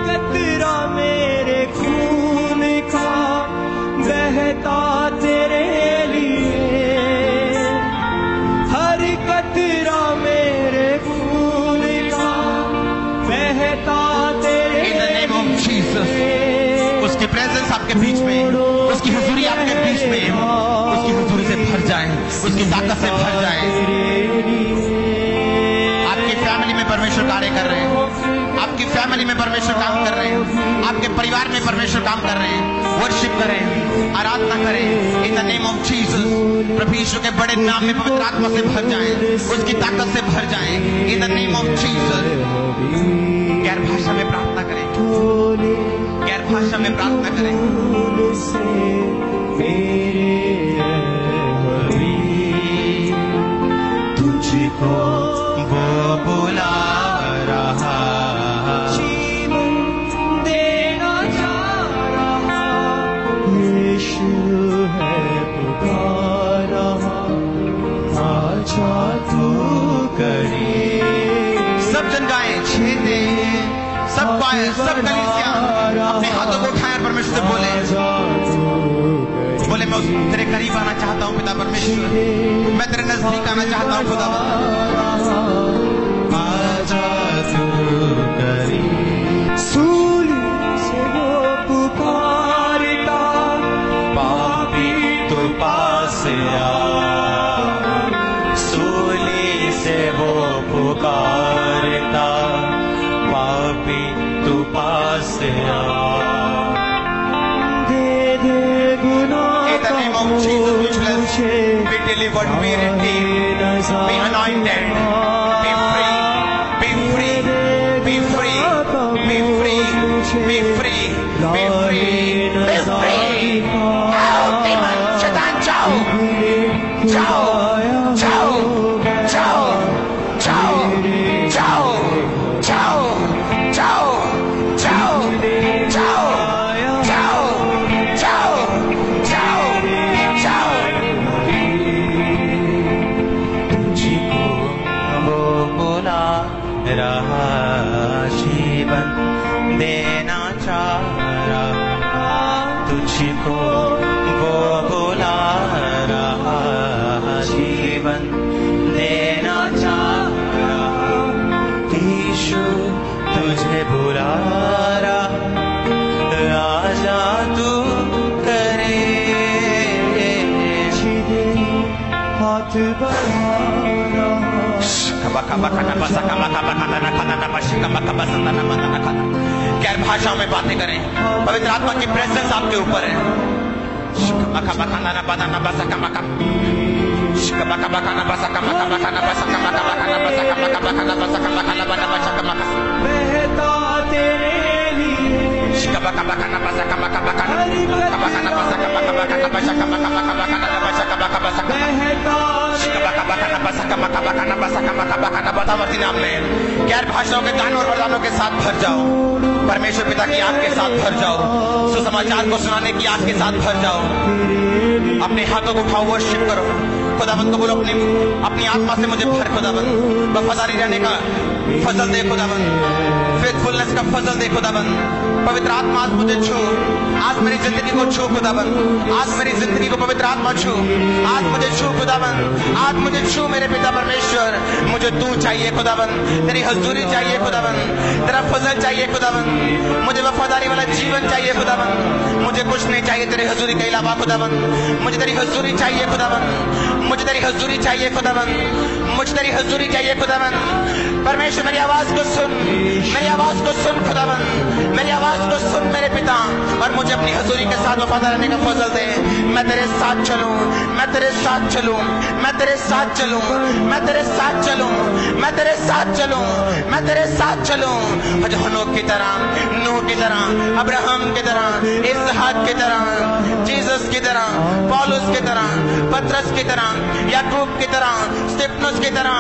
कतरा मेरे खून का बहता तेरे लिए, हर कतरा मेरे खून का बहता तेरे लिए। In the name of Jesus, उसकी प्रेजेंस आपके बीच में, उसकी हुजूरी आपके बीच में, उसकी हुजूरी से भर जाए, उसकी ताकत से भर जाए। आपकी फैमिली में परमेश्वर कार्य कर रहे हैं, आपकी फैमिली में परमेश्वर काम कर रहे हैं, आपके परिवार में परमेश्वर काम कर रहे हैं। वर्शिप करें, आराधना करें in the name of Jesus. प्रभु यीशु के बड़े नाम में पवित्र आत्मा से भर जाएं, उसकी ताकत से भर जाएं इन द नेम ऑफ जीसस। गैर भाषा में प्रार्थना करें, गैर भाषा में प्रार्थना करें। तुझको वो बुला रहा, जीवन देना चाह रहा, यीशु है पुकार रहा, आजा तू करे। सब जन गाएं, छेदे सब गाएं, सब कलीसिया अपने हाथों को उठाएं और परमेश्वर से बोले, बोले मैं तेरे करीब आना चाहता हूँ पिता परमेश्वर, मैं तेरे नजदीक आना चाहता हूँ खुदा। आजा तू करीब, सूली से वो पुकारता, पापी तो पास आ, सूली से वो पुकारता, पापी तो पास आ। Be delivered, be redeemed, be anointed, be free, be free, be free, be free, be free, be free, be free. Out, demon, Satan, ciao, ciao, ciao, ciao, ciao, ciao, ciao, ciao, ciao, ciao. रहा जीवन देना चाह रहा, तुझको वो बुला रहा, जीवन देना चाह रहा, यीशु तुझे बुला रहा, आजा तू करे। हाथ बढ़ा गैर भाषाओं में बातें करें, पवित्र आत्मा की प्रेजेंस आपके ऊपर है। गैर भाषाओं के दानों और वरदानों के साथ भर जाओ, परमेश्वर पिता की आग के साथ भर जाओ, सुसमाचार को सुनाने की आग के साथ भर जाओ। अपने हाथों को उठाओ, वर्शिप करो, खुदाबंद को बोलो अपनी आत्मा से मुझे भर खुदाबंद, वफादारी रहने का फजल दे खुदाबंद, फेथफुलनेस का फजल दे खुदाबंद। पवित्र आत्मा आज मुझे छू, आज मेरी जिंदगी को छू खुदाबंद, आज मेरी जिंदगी को पवित्र आत्मा छू, आज मुझे छू खुदाबंद, आज मुझे छू मेरे पिता परमेश्वर। मुझे तू चाहिए खुदाबंद, तेरी हजूरी चाहिए खुदाबंद, तेरा फजल चाहिए खुदाबंद, मुझे वफादारी वाला जीवन चाहिए खुदाबंद, मुझे कुछ नहीं चाहिए तेरे हजूरी के अलावा खुदाबंद, मुझे तेरी हजूरी चाहिए खुदाबंद, मुझे तेरी हजूरी चाहिए खुदाबंद, मुझे तेरी हजूरी चाहिए खुदाबंद। परमेश्वर मेरी आवाज को सुन, मेरी आवाज को सुन खुदाबंद, मेरी आवाज को सुन मेरे पिता, और मुझे अपनी हजूरी के साथ वफादार रहने का फजल दे। मैं तेरे साथ चलूं, मैं तेरे साथ चलूं, मैं तेरे साथ चलूं, मैं तेरे साथ चलूं, मैं तेरे साथ चलूं, मैं तेरे साथ चलूं। हनोक की तरह, नूह की तरह, अब्राहम की तरह, इसहाक की तरह, जीसस की तरह, पौलुस की तरह, पतरस की तरह, याकूब की तरह, स्तिफनुस की तरह।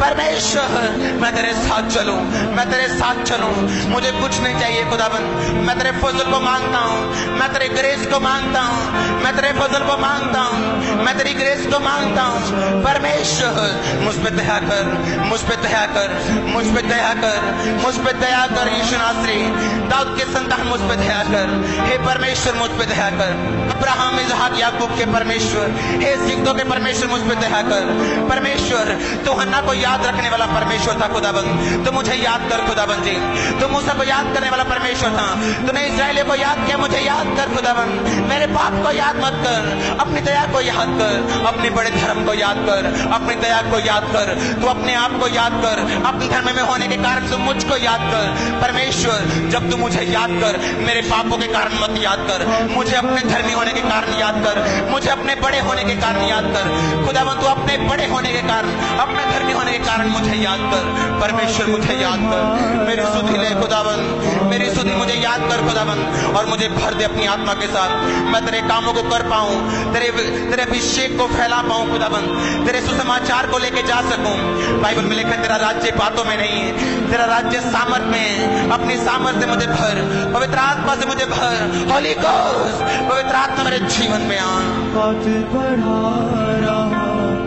परमेश्वर मैं तेरे साथ चलूं, मैं तेरे साथ चलूं। मुझे कुछ नहीं चाहिए खुदाबंद, मैं तेरे फजल को मांगता हूं, मैं तेरे ग्रेस को मांगता हूं, मैं तेरे फजल को मांगता हूं, मैं तेरी ग्रेस को मांगता हूं। परमेश्वर मुझ पे दया कर, मुझ पे दया कर, मुझ पे दया कर, मुझ पे दया कर। यीशु नासरी दाऊद के संतान मुझ पे दया कर। हे परमेश्वर मुझ पे दया कर। अब्राहम इसहाक याकूब के परमेश्वर, हे सिद्धों के परमेश्वर मुझ पे दया कर। परमेश्वर तू हन्ना को याद रखने वाला परमेश्वर था खुदाबंद, तो मुझे याद कर खुदाबंद जी। तू मूसा को याद करने वाला परमेश्वर था, तूने इस्राएलियों को याद किया, मुझे याद कर खुदाबंद। मेरे पाप को याद मत कर, अपनी दया को याद कर, अपने बड़े धर्म को याद कर, अपनी दया को याद कर, तू अपने आप को याद कर, अपने धर्म में होने के कारण तू मुझको याद कर। परमेश्वर जब तू मुझे याद कर, मेरे पापों के कारण मत याद कर, मुझे अपने धर्मी होने के कारण याद कर, मुझे अपने बड़े होने के कारण याद कर खुदाबंद। तू अपने बड़े होने के कारण, अपने धर्मी होने के कारण मुझे याद कर। परमेश्वर मुझे याद कर, मेरी सुधि ले खुदाबंद, मेरी सुधि मुझे याद कर खुदाबंद, और मुझे भर दे अपनी आत्मा के साथ। मैं तेरे कामों को कर पाऊं, तेरे अभिषेक को फैला पाऊं खुदाबंद, तेरे सुसमाचार को लेके जा सकूं। बाइबल में लिखा तेरा राज्य बातों में नहीं है, तेरा राज्य सामर्थ में है। अपनी सामर्थ से मुझे भर, पवित्र आत्मा से मुझे भर। होली गोस्ट पवित्र आत्मा मेरे जीवन में आ।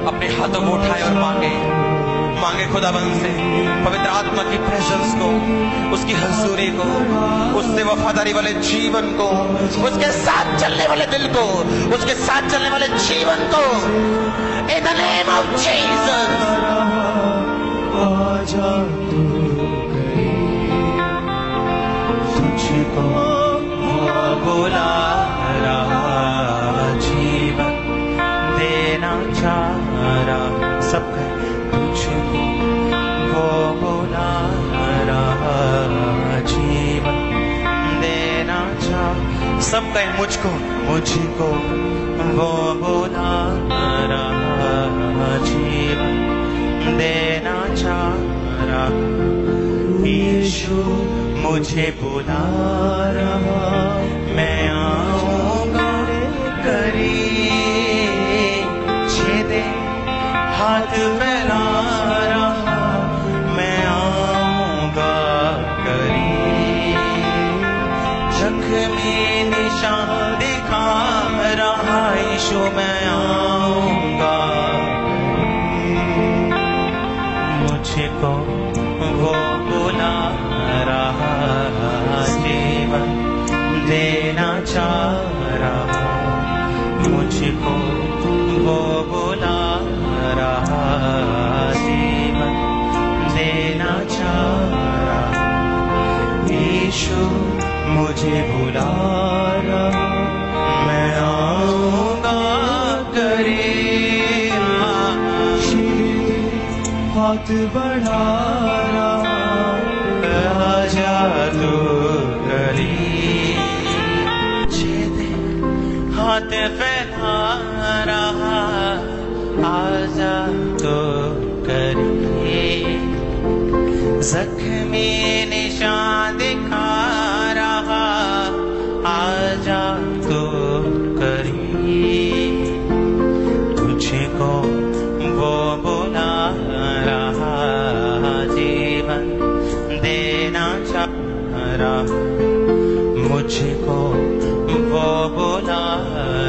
अपने हाथों को उठाए और मांगे खुदाबंद से पवित्र आत्मा की प्रेजेंस को, उसकी हजूरी को, उससे वफादारी वाले जीवन को, उसके साथ चलने वाले दिल को, उसके साथ चलने वाले जीवन को। इन द नेम ऑफ जीसस आजा तू तुझको बुला रहा, जीवन देना चाह रहा। सब तुझको वो बुला रहा, जीवन देना चाह। सब कहे मुझको वो बुला रहा, जीवन देना चाह रहा। यीशु मुझे बुला रहा, मैं आऊंगा करीब, छेदे हाथ फैला रहा, मैं आऊंगा करीब, जख्मी निशान दिखा रहा। यीशु मैं आऊंगा, मुझको वो बुला रहा, जीवन देना चाह रहा। मुझको वो बुला रहा, जीवन देना चाह रहा। यीशु मुझे बुला रहा, मैं आऊंगा करीब, हाथ बढ़ा रहा, आजा तू करीब, हाथ फैला रहा, आजा तो करीब, जख्मी निशान दिखा रहा, आजा तो करीब, तुझको वो बुला रहा, जीवन देना चाह रहा। मुझको वो बुला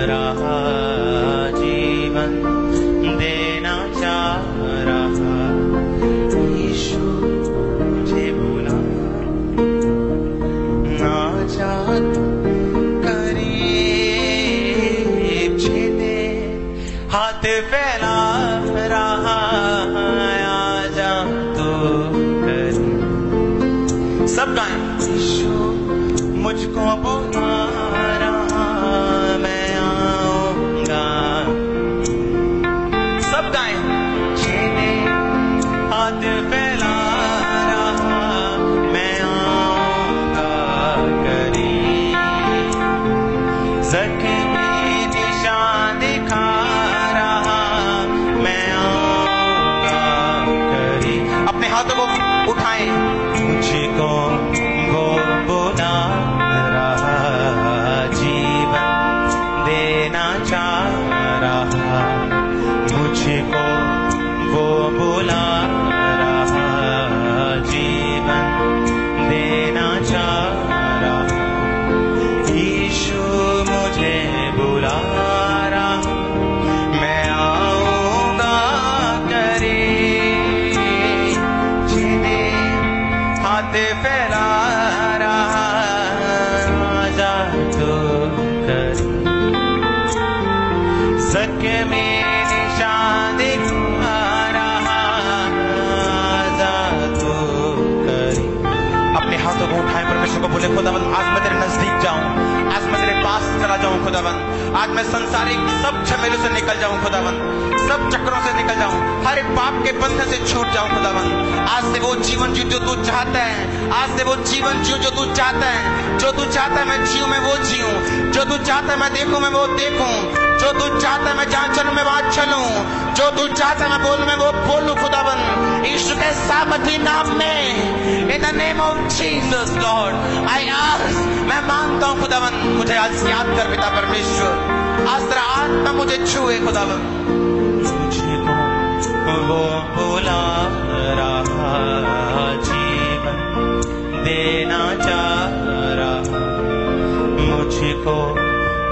रहा, जीवन देना चाह रहा। यीशु मुझे बुला ना चाह करीब, छेदे हाथ फैला रहा, आजा तो करीब। सब गाएं, यीशु मुझको बुला रहा, मैं आऊंगा। सब गाएं, छेदे हाथ फैला रहा, मैं आऊंगा करीब, जख्मी निशान दिखा रहा, मैं आऊंगा करीब। अपने हाथों को उठाएं, मुझको वो बुला रहा, हाथों को उठाएं, परमेश्वर को बोले खुदावन आज मैं तेरे नजदीक जाऊं, आज मैं तेरे पास चला जाऊं खुदावन, आज मैं संसारिक सब झमेलों से निकल जाऊं खुदावन, सब चक्रों से निकल जाऊं, हर एक पाप के बंधन से छूट जाऊं खुदावन। आज से वो जीवन जीऊं जो तू चाहता है, आज से वो जीवन जीऊं जो तू चाहता है, जो तू चाहता है मैं जीऊं मैं वो जीऊं, जो तू चाहता है मैं देखूं मैं वो देखूं, जो तू चाहता है मैं जहां चलूं मैं वहां चलूं, जो तू चाहता है मैं बोलूं मैं वो बोलूं खुदावन, यीशु के सामर्थी नाम में, इन the name of Jesus Lord I ask, मैं मांगता हूं खुदावन मुझे आज याद कर पिता परमेश्वर, आज तेरा आत्मा मुझे छुए खुदावन। मुझको वो बुला रहा जीवन देना चाह रहा, मुझको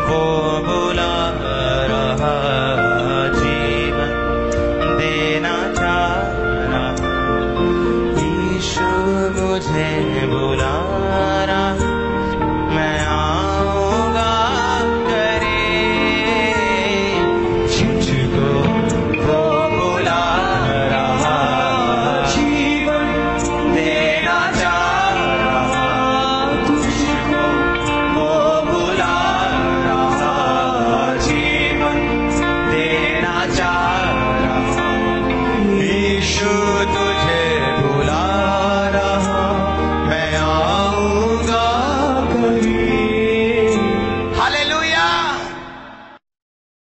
वो बुला रहा